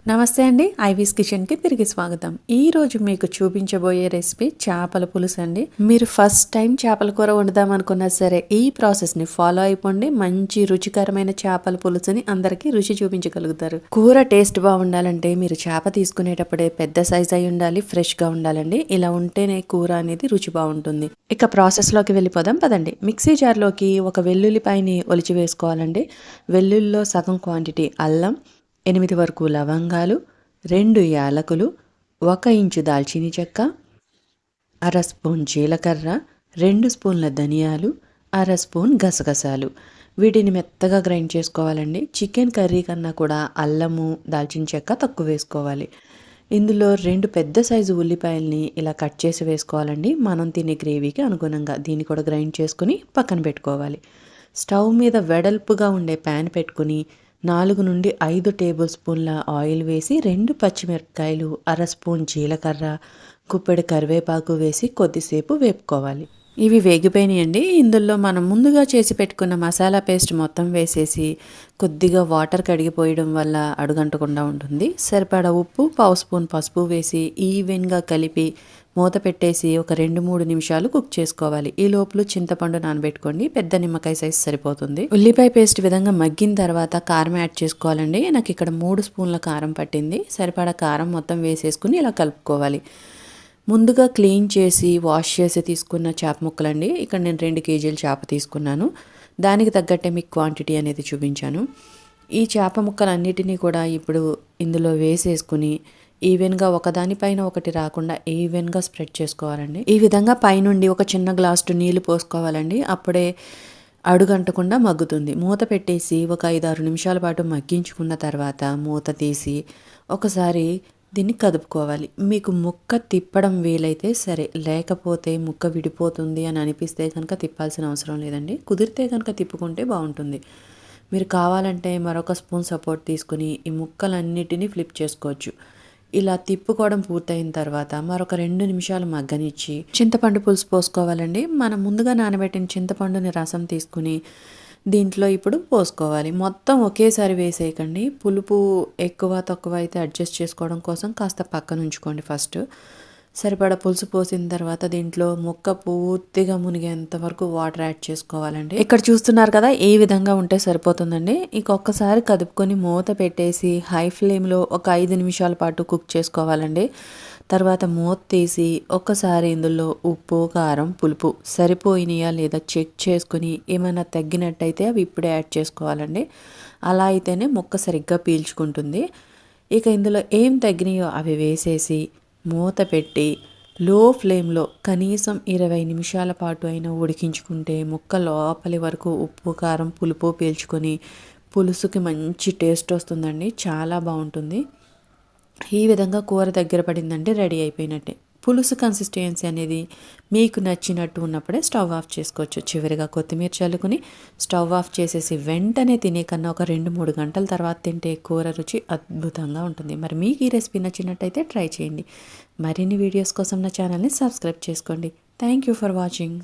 నమస్తే అండి. ఐవీస్ కిచెన్కి తిరిగి స్వాగతం. ఈ రోజు మీకు చూపించబోయే రెసిపీ చేపల పులుసు అండి. మీరు ఫస్ట్ టైం చేపల కూర వండుదాం అనుకున్నా సరే ఈ ప్రాసెస్ని ఫాలో అయిపోండి. మంచి రుచికరమైన చేపల పులుసుని అందరికీ రుచి చూపించగలుగుతారు. కూర టేస్ట్ బాగుండాలంటే మీరు చేప తీసుకునేటప్పుడే పెద్ద సైజ్ అయి ఉండాలి, ఫ్రెష్గా ఉండాలండి. ఇలా ఉంటేనే కూర అనేది రుచి బాగుంటుంది. ఇక ప్రాసెస్లోకి వెళ్ళిపోదాం పదండి. మిక్సీ జార్లోకి ఒక వెల్లుల్లిపాయని ఒలిచి వేసుకోవాలండి. వెల్లుల్లిలో సగం క్వాంటిటీ అల్లం, 8 వరకు లవంగాలు, 2 యాలకులు, 1 ఇంచు దాల్చిన చెక్క, అర స్పూన్ జీలకర్ర, 2 స్పూన్ల ధనియాలు, అర స్పూన్ గసగసాలు. వీటిని మెత్తగా గ్రైండ్ చేసుకోవాలండి. చికెన్ కర్రీ కన్నా కూడా అల్లము, దాల్చిన చెక్క తక్కువ వేసుకోవాలి. ఇందులో 2 పెద్ద సైజు ఉల్లిపాయల్ని ఇలా కట్ చేసి వేసుకోవాలండి. మనం తినే గ్రేవీకి అనుగుణంగా దీన్ని కూడా గ్రైండ్ చేసుకుని పక్కన పెట్టుకోవాలి. స్టవ్ మీద వెడల్పుగా ఉండే ప్యాన్ పెట్టుకుని 4 నుండి 5 టేబుల్ స్పూన్ల ఆయిల్ వేసి 2 పచ్చిమిరపకాయలు, అర స్పూన్ జీలకర్ర, గుప్పెడు కరివేపాకు వేసి కొద్దిసేపు వేపుకోవాలి. ఇవి వేగిపోయినాయండి. ఇందులో మనం ముందుగా చేసి పెట్టుకున్న మసాలా పేస్ట్ మొత్తం వేసేసి కొద్దిగా వాటర్ కడిగిపోయడం వల్ల అడుగంటకుండా ఉంటుంది. సరిపడా ఉప్పు, పావు స్పూన్ పసుపు వేసి ఈవెన్గా కలిపి మూత పెట్టేసి ఒక 2-3 నిమిషాలు కుక్ చేసుకోవాలి. ఈ లోపల చింతపండు నానబెట్టుకోండి. పెద్ద నిమ్మకాయ సైజ్ సరిపోతుంది. ఉల్లిపాయ పేస్ట్ విధంగా మగ్గిన తర్వాత కారం యాడ్ చేసుకోవాలండి. నాకు ఇక్కడ 3 స్పూన్ల కారం పట్టింది. సరిపడా కారం మొత్తం వేసేసుకుని ఇలా కలుపుకోవాలి. ముందుగా క్లీన్ చేసి వాష్ చేసి తీసుకున్న చేప ముక్కలండి. ఇక్కడ నేను 2 కేజీల చేప తీసుకున్నాను. దానికి తగ్గట్టే మీకు క్వాంటిటీ అనేది చూపించాను. ఈ చేప ముక్కలన్నిటినీ కూడా ఇప్పుడు ఇందులో వేసేసుకుని ఈవెన్గా ఒకదానిపైన ఒకటి రాకుండా ఈవెన్గా స్ప్రెడ్ చేసుకోవాలండి. ఈ విధంగా పైనుండి ఒక చిన్న గ్లాసు నీళ్లు పోసుకోవాలండి. అప్పుడే అడుగంటకుండా మగ్గుతుంది. మూత పెట్టేసి ఒక 5-6 నిమిషాల పాటు మగ్గించుకున్న తర్వాత మూత తీసి ఒకసారి దీన్ని కదుపుకోవాలి. మీకు ముక్క తిప్పడం వీలైతే సరే, లేకపోతే ముక్క విడిపోతుంది అని అనిపిస్తే కనుక తిప్పాల్సిన అవసరం లేదండి. కుదిరితే కనుక తిప్పుకుంటే బాగుంటుంది. మీరు కావాలంటే మరొక స్పూన్ సపోర్ట్ తీసుకుని ఈ ముక్కలన్నిటినీ ఫ్లిప్ చేసుకోవచ్చు. ఇలా తిప్పుకోవడం పూర్తయిన తర్వాత మరొక 2 నిమిషాలు మగ్గనిచ్చి చింతపండు పులుసు పోసుకోవాలండి. మనం ముందుగా నానబెట్టిన చింతపండుని రసం తీసుకుని దీంట్లో ఇప్పుడు పోసుకోవాలి. మొత్తం ఒకేసారి వేసేయకండి. పులుపు ఎక్కువ తక్కువ అయితే అడ్జస్ట్ చేసుకోవడం కోసం కాస్త పక్కన ఉంచుకోండి. ఫస్ట్ సరిపడా పులుసు పోసిన తర్వాత దీంట్లో ముక్క పూర్తిగా మునిగేంత వరకు వాటర్ యాడ్ చేసుకోవాలండి. ఇక్కడ చూస్తున్నారు కదా, ఈ విధంగా ఉంటే సరిపోతుందండి. ఒక్కసారి కదుపుకొని మూత పెట్టేసి హై ఫ్లేమ్లో ఒక 5 నిమిషాల పాటు కుక్ చేసుకోవాలండి. తర్వాత మూత తీసి ఒక్కసారి ఇందులో ఉప్పు, కారం, పులుపు సరిపోయినాయా లేదా చెక్ చేసుకుని ఏమైనా తగ్గినట్టయితే అవి ఇప్పుడే యాడ్ చేసుకోవాలండి. అలా అయితేనే ముక్క సరిగ్గా పీల్చుకుంటుంది. ఇందులో ఏం తగ్గినాయో అవి వేసేసి మూత పెట్టి లో ఫ్లేమ్లో కనీసం 20 నిమిషాల పాటు అయినా ఉడికించుకుంటే ముక్క లోపలి వరకు ఉప్పు, కారం, పులుపు పీల్చుకొని పులుసుకి మంచి టేస్ట్ వస్తుందండి. చాలా బాగుంటుంది. ఈ విధంగా కూర దగ్గర పడిందంటే రెడీ అయిపోయినట్టే. పులుసు కన్సిస్టెన్సీ అనేది మీకు నచ్చినట్టు ఉన్నప్పుడే స్టవ్ ఆఫ్ చేసుకోవచ్చు. చివరిగా కొత్తిమీర చల్లుకుని స్టవ్ ఆఫ్ చేసేసి వెంటనే తినే కన్నా ఒక 2-3 గంటల తర్వాత తింటే కూర రుచి అద్భుతంగా ఉంటుంది. మరి మీకు ఈ రెసిపీ నచ్చినట్టయితే ట్రై చేయండి. మరిన్ని వీడియోస్ కోసం నా ఛానల్ని సబ్స్క్రైబ్ చేసుకోండి. Thank you for watching.